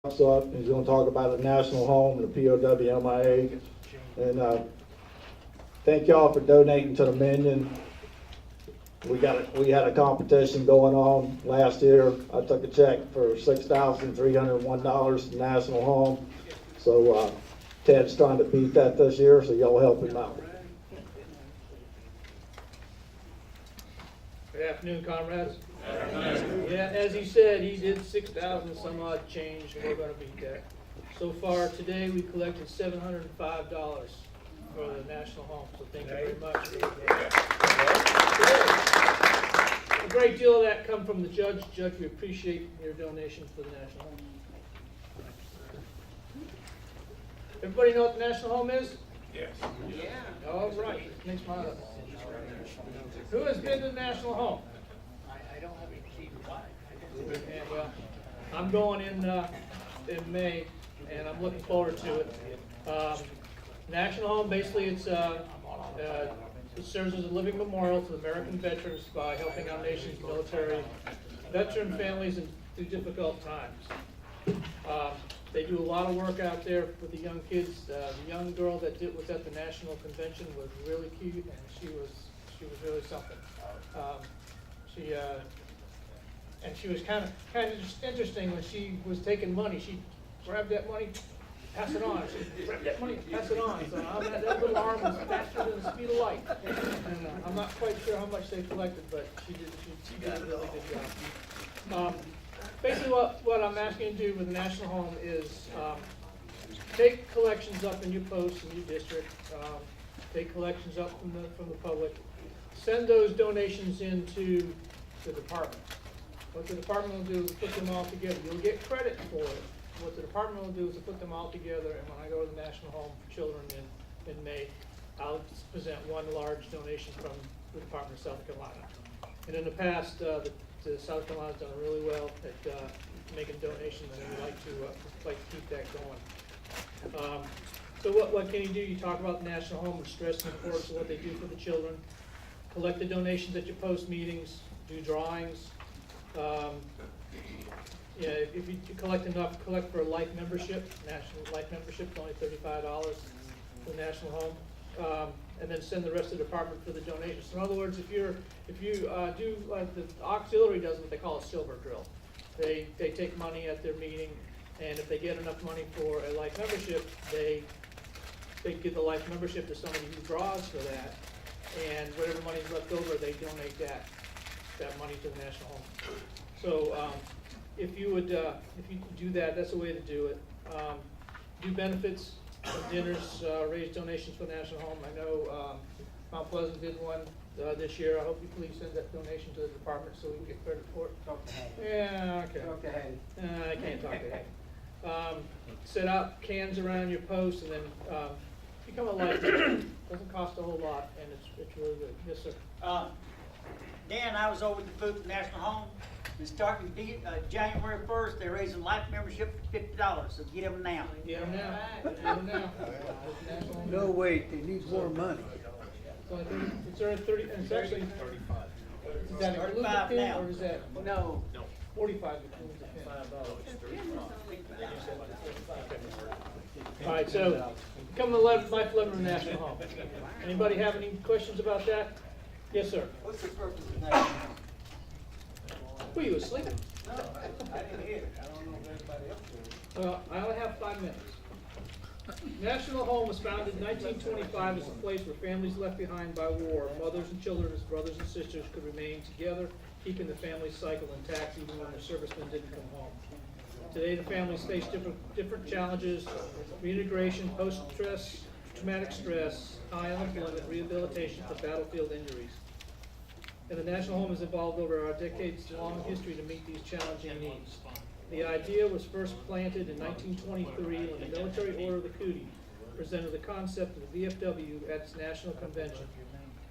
Up. He's going to talk about the National Home and the POW MIA. And thank y'all for donating to the Minion. We had a competition going on last year. I took a check for $6,301 to National Home. So Ted's trying to beat that this year, so y'all help him out. Good afternoon, comrades. Yeah, as he said, he did 6,000 some odd change, and we're going to beat that. So far today, we collected $705 for the National Home. So thank you very much. A great deal of that come from the judge. Judge, we appreciate your donation for the National Home. Everybody know what the National Home is? Yes. Yeah. All right. Next smile up. Who has been to the National Home? I don't have any key to why. Yeah, well, I'm going in May, and I'm looking forward to it. National Home, basically, it serves as a living memorial to the American veterans by helping our nation's military veteran families through difficult times. They do a lot of work out there with the young kids. The young girl that was at the National Convention was really cute, and she was really something. She was kind of just interesting when she was taking money. She grabbed that money, pass it on. She grabbed that money, pass it on. So that little arm was faster than the speed of light. And I'm not quite sure how much they collected, but she did a really good job. Basically, what I'm asking you to do with the National Home is take collections up in your posts in your district. Take collections up from the public. Send those donations into the department. What the department will do is put them all together. You'll get credit for it. What the department will do is put them all together, and when I go to the National Home for Children in May, I'll present one large donation from the Department of South Carolina. And in the past, the South Carolina's done really well at making donations, and we'd like to keep that going. So what can you do? You talk about the National Home and stress the importance of what they do for the children. Collect the donations at your post meetings. Do drawings. If you collect enough, collect for a life membership. National life membership is only $35 for the National Home, and then send the rest of the department for the donations. So in other words, if you do like the auxiliary does what they call a silver drill. They take money at their meeting, and if they get enough money for a life membership, they give the life membership to somebody who draws for that, and whatever money's left over, they donate that money to the National Home. So if you do that, that's a way to do it. Do benefits, dinners, raise donations for the National Home. I know Mount Pleasant did one this year. I hope you please send that donation to the department so we can get credit for it. Talk to Hank. Yeah, okay. Talk to Hank. I can't talk to Hank. Set out cans around your post, and then become a life member. Doesn't cost a whole lot, and it's really good. Yes, sir. Dan, I was over at the booth at National Home, and starting January 1st, they're raising life membership for $50, so get them now. Get them now. Get them now. No, wait, they need more money. It's 30, and it's actually 35. Is that include the 35 pin, now. or is that No. 45 includes the pin? All right, so become the life member of National Home. Anybody have any questions about that? Yes, sir. What's the purpose of National Home? Were you asleep? No, I didn't hear it. I don't know if everybody else did. Well, I only have 5 minutes. National Home was founded in 1925 as a place where families left behind by war, mothers and children as brothers and sisters could remain together, keeping the family cycle intact even when their servicemen didn't come home. Today, the families face different challenges: reintegration, post-stress, traumatic stress, high unemployment, rehabilitation for battlefield injuries. And the National Home has evolved over our decades-long history to meet these challenging needs. The idea was first planted in 1923 when the Military Order of the Cootie presented the concept of the VFW at its national convention.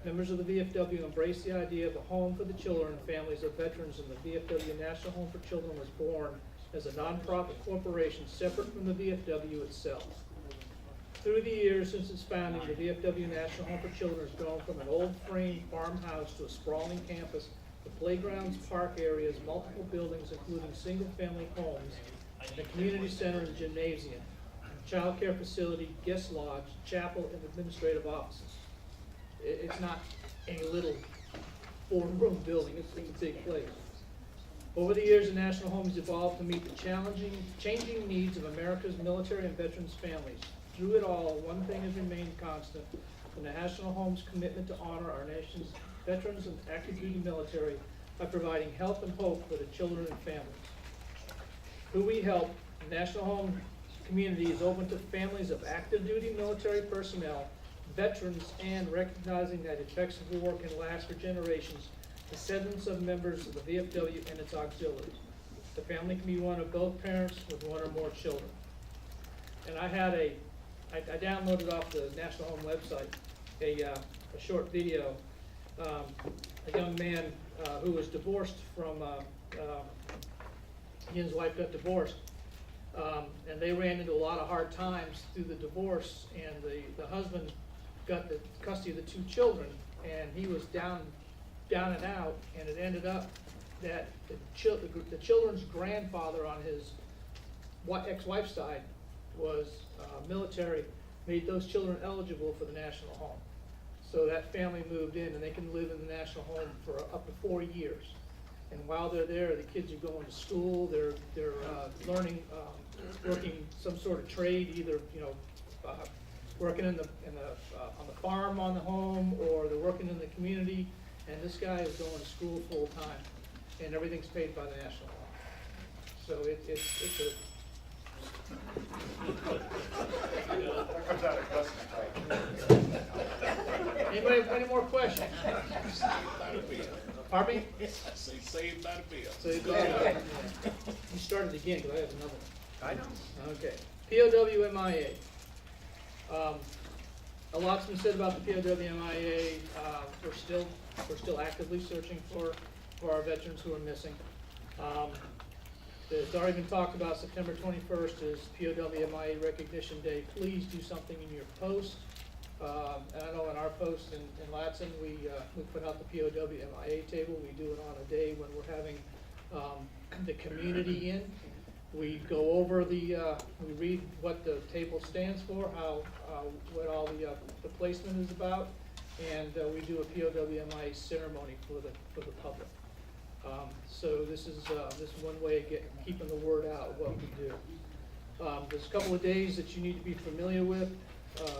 Members of the VFW embraced the idea of a home for the children and families of veterans, and the VFW National Home for Children was born as a nonprofit corporation separate from the VFW itself. Through the years since its founding, the VFW National Home for Children has grown from an old frame farmhouse to a sprawling campus with playgrounds, park areas, multiple buildings, including single-family homes, the community center and gymnasium, child care facility, guest lodge, chapel, and administrative offices. It's not a little four-room building, it's a big place. Over the years, the National Home has evolved to meet the changing needs of America's military and veterans families. Through it all, one thing has remained constant: the National Home's commitment to honor our nation's veterans and active duty military by providing help and hope for the children and families. Who we help, the National Home community is open to families of active duty military personnel, veterans, and recognizing that effects of war can last for generations, descendants of members of the VFW and its auxiliaries. The family can be one of both parents with one or more children. And I downloaded off the National Home website a short video. A young man who was divorced from, he and his wife got divorced. And they ran into a lot of hard times through the divorce, and the husband got the custody of the two children, and he was down and out, and it ended up that the children's grandfather on his ex-wife's side was military, made those children eligible for the National Home. So that family moved in, and they can live in the National Home for up to 4 years. And while they're there, the kids are going to school, they're learning, working some sort of trade, either, working on the farm on the home, or they're working in the community. And this guy is going to school full time, and everything's paid by the National Home. So it's a. Anybody have any more questions? Pardon me? Say saved by the bell. Saved by the bell. You started again, because I have another one. I know. Okay, POW MIA. A lot's been said about the POW MIA. We're still actively searching for our veterans who are missing. It's already been talked about. September 21st is POW MIA Recognition Day. Please do something in your post. And I know in our post in Latson, we put out the POW MIA table. We do it on a day when we're having the community in. We go over we read what the table stands for, what all the placement is about, and we do a POW MIA ceremony for the public. So this is one way of keeping the word out of what we do. There's a couple of days that you need to be familiar with.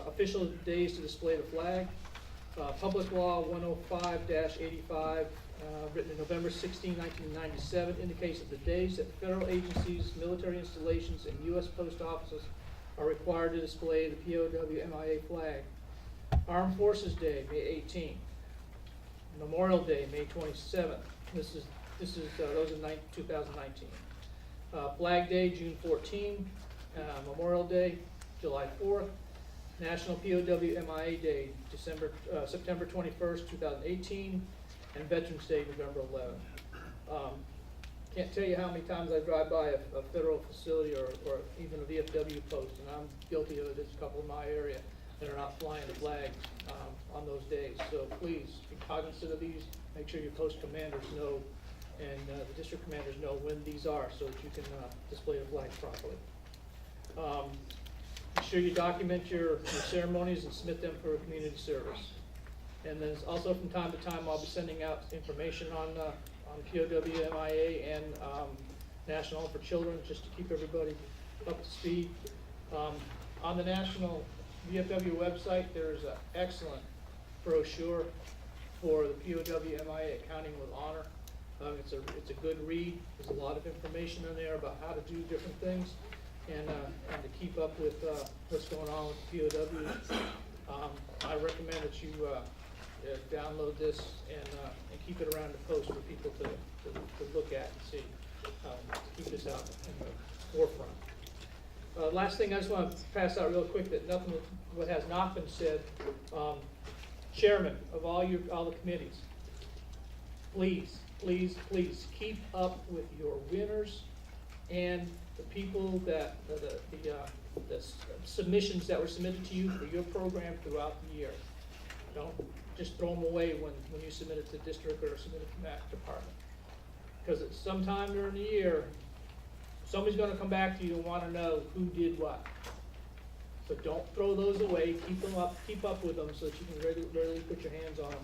Official days to display the flag. Public Law 105-85, written in November 16, 1997, indicates that the days that federal agencies, military installations, and U.S. post offices are required to display the POW MIA flag. Armed Forces Day, May 18. Memorial Day, May 27th. This is those are 2019. Flag Day, June 14. Memorial Day, July 4th. National POW MIA Day, September 21st, 2018, and Veterans Day, November 11th. Can't tell you how many times I drive by a federal facility or even a VFW post, and I'm guilty of it. There's a couple in my area that are not flying the flag on those days. So please be cognizant of these. Make sure your post commanders know and the district commanders know when these are, so that you can display the flag properly. Be sure you document your ceremonies and submit them for community service. And then also from time to time, I'll be sending out information on POW MIA and National Home for Children, just to keep everybody up to speed. On the National VFW website, there's an excellent brochure for the POW MIA Accounting with Honor. It's a good read. There's a lot of information in there about how to do different things. And to keep up with what's going on with POWs. I recommend that you download this and keep it around the post for people to look at and see, to keep this out in the forefront. Last thing I just want to pass out real quick, that what has not been said, chairman of all the committees, please keep up with your winners and the people that, the submissions that were submitted to you for your program throughout the year. Don't just throw them away when you submit it to district or submit it to MAC department. Because at some time during the year, somebody's gonna come back to you and wanna know who did what. So don't throw those away, keep up with them so that you can regularly put your hands on them,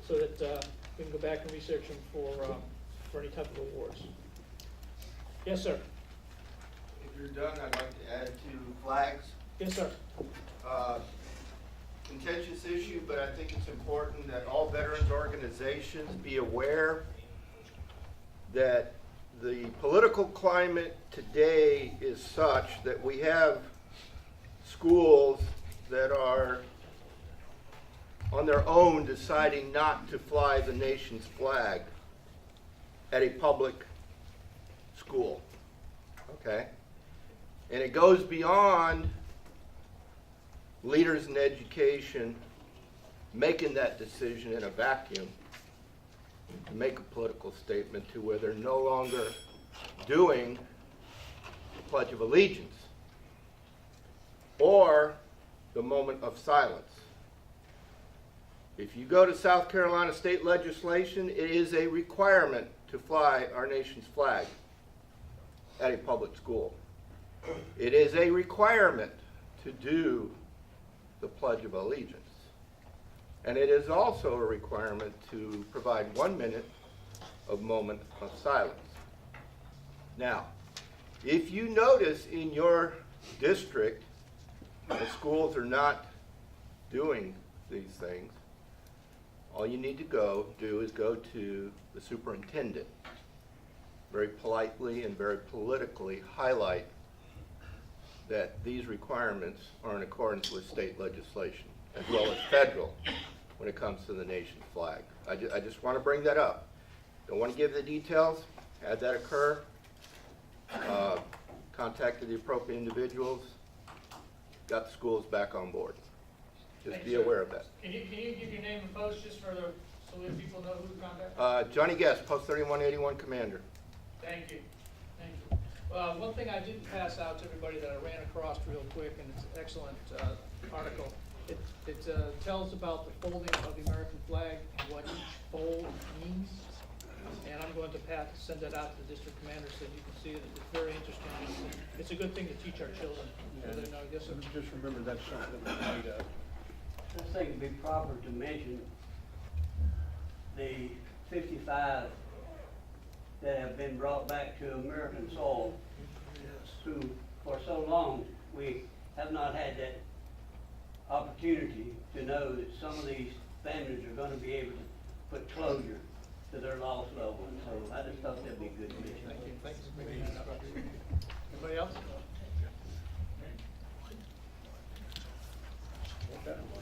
so that, we can go back and research them for any type of awards. Yes, sir. If you're done, I'd like to add 2 flags. Yes, sir. Contentious issue, but I think it's important that all veterans organizations be aware that the political climate today is such that we have schools that are on their own deciding not to fly the nation's flag at a public school, okay? And it goes beyond leaders in education making that decision in a vacuum to make a political statement to where they're no longer doing the Pledge of Allegiance or the moment of silence. If you go to South Carolina state legislation, it is a requirement to fly our nation's flag at a public school. It is a requirement to do the Pledge of Allegiance. And it is also a requirement to provide 1 minute of moment of silence. Now, if you notice in your district the schools are not doing these things, all you need to do is go to the superintendent, very politely and very politically highlight that these requirements are in accordance with state legislation, as well as federal, when it comes to the nation's flag. I just want to bring that up. Don't want to give the details, had that occur, contacted the appropriate individuals, got the schools back on board. Just Thank be you, sir. aware of that. Can you give your name and post just so that people know who to contact? Johnny Guest, Post 3181 Commander. Thank you, thank you. One thing I didn't pass out to everybody that I ran across real quick, and it's an excellent article. It tells about the folding of the American flag and what each fold means. And I'm going to send that out to the district commander so you can see it. It's very interesting. It's a good thing to teach our children. So they know. Yes, sir. Just remember that's something that we need, I think it'd be proper to mention the 55 that have been brought back to American soil, who for so long we have not had that opportunity to know that some of these families are going to be able to put closure to their lost loved ones. So I just thought that'd be good to mention. Thank you. Thank you for bringing that up. Anybody else?